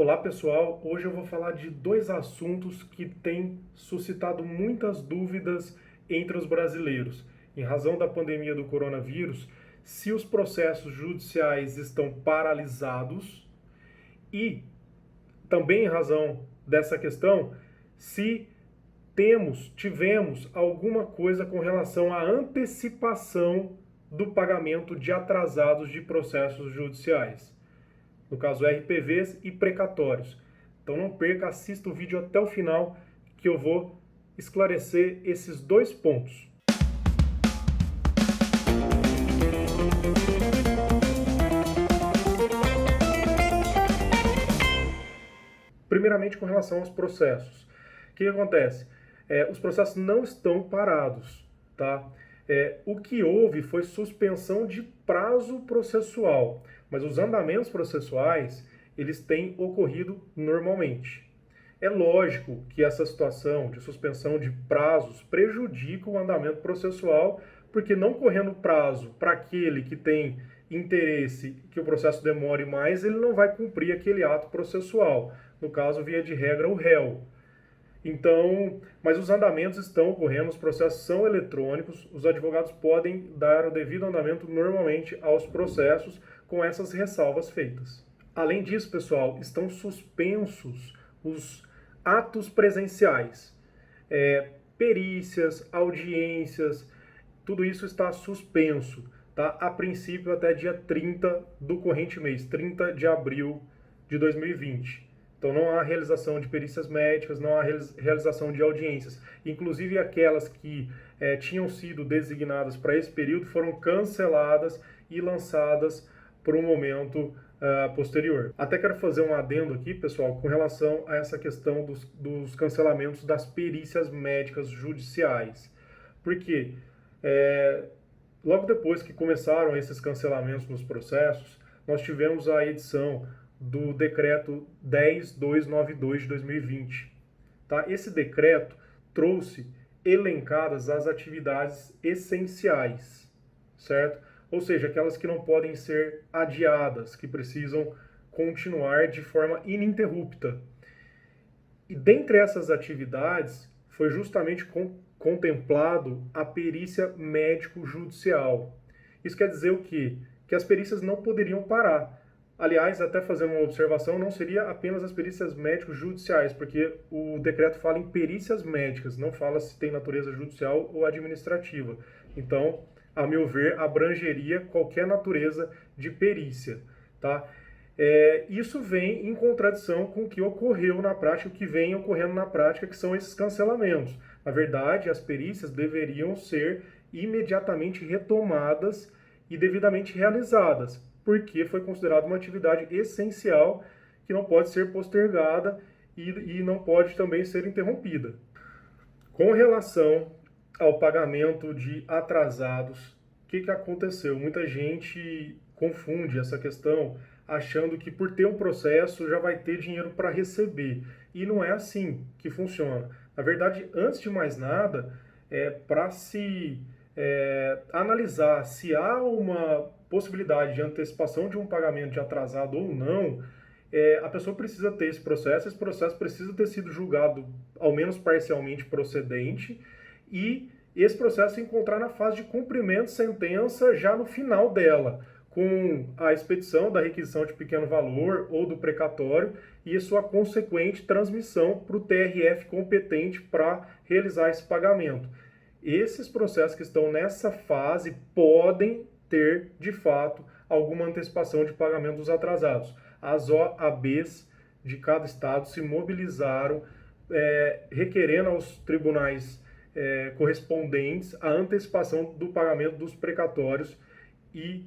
Olá pessoal, hoje eu vou falar de dois assuntos que têm suscitado muitas dúvidas entre os brasileiros. Em razão da pandemia do coronavírus, se os processos judiciais estão paralisados e também em razão dessa questão, se tivemos alguma coisa com relação à antecipação do pagamento de atrasados de processos judiciais. No caso RPVs e precatórios. Então não perca, assista o vídeo até o final que eu vou esclarecer esses dois pontos. Primeiramente com relação aos processos. O que acontece? Os processos não estão parados, tá? O que houve foi suspensão de prazo processual, mas os andamentos processuais, eles têm ocorrido normalmente. É lógico que essa situação de suspensão de prazos prejudica o andamento processual, porque não correndo prazo para aquele que tem interesse que o processo demore mais, ele não vai cumprir aquele ato processual. No caso, via de regra, o réu. Então, mas os andamentos estão ocorrendo, os processos são eletrônicos, os advogados podem dar o devido andamento normalmente aos processos com essas ressalvas feitas. Além disso, pessoal, estão suspensos os atos presenciais, perícias, audiências, tudo isso está suspenso, tá? A princípio até dia 30 do corrente mês, 30 de abril de 2020. Então não há realização de perícias médicas, não há realização de audiências. Inclusive aquelas que tinham sido designadas para esse período foram canceladas e lançadas para um momento posterior. Até quero fazer um adendo aqui, pessoal, com relação a essa questão dos cancelamentos das perícias médicas judiciais. Porque logo depois que começaram esses cancelamentos nos processos, nós tivemos a edição do decreto 10.292 de 2020. Tá? Esse decreto trouxe elencadas as atividades essenciais, certo? Ou seja, aquelas que não podem ser adiadas, que precisam continuar de forma ininterrupta. E dentre essas atividades, foi justamente contemplado a perícia médico-judicial. Isso quer dizer o quê? Que as perícias não poderiam parar. Aliás, até fazendo uma observação, não seria apenas as perícias médico-judiciais, porque o decreto fala em perícias médicas, não fala se tem natureza judicial ou administrativa. Então, a meu ver, abrangeria qualquer natureza de perícia, tá? Isso vem em contradição com o que ocorreu na prática, o que vem ocorrendo na prática, que são esses cancelamentos. Na verdade, as perícias deveriam ser imediatamente retomadas e devidamente realizadas, porque foi considerada uma atividade essencial que não pode ser postergada e não pode também ser interrompida. Com relação ao pagamento de atrasados, o que aconteceu? Muita gente confunde essa questão achando que por ter um processo já vai ter dinheiro para receber. E não é assim que funciona. Na verdade, antes de mais nada, para se analisar se há uma possibilidade de antecipação de um pagamento de atrasado ou não, a pessoa precisa ter esse processo precisa ter sido julgado, ao menos parcialmente procedente, e esse processo se encontrar na fase de cumprimento de sentença já no final dela, com a expedição da requisição de pequeno valor ou do precatório e a sua consequente transmissão para o TRF competente para realizar esse pagamento. Esses processos que estão nessa fase podem ter, de fato, alguma antecipação de pagamento dos atrasados. As OABs de cada estado se mobilizaram, requerendo aos tribunais correspondentes a antecipação do pagamento dos precatórios e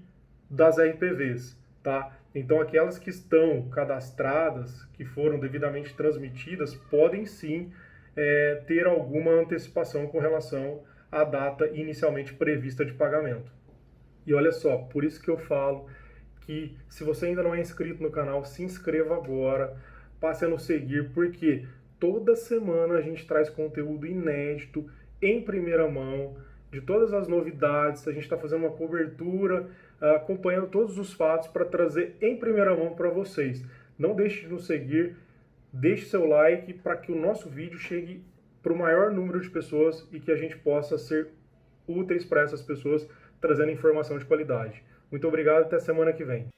das RPVs. Tá? Então, aquelas que estão cadastradas, que foram devidamente transmitidas, podem sim ter alguma antecipação com relação à data inicialmente prevista de pagamento. E olha só, por isso que eu falo que se você ainda não é inscrito no canal, se inscreva agora, passe a nos seguir, porque toda semana a gente traz conteúdo inédito, em primeira mão, de todas as novidades. A gente está fazendo uma cobertura, acompanhando todos os fatos para trazer em primeira mão para vocês. Não deixe de nos seguir, deixe seu like para que o nosso vídeo chegue para o maior número de pessoas e que a gente possa ser úteis para essas pessoas, trazendo informação de qualidade. Muito obrigado, até semana que vem.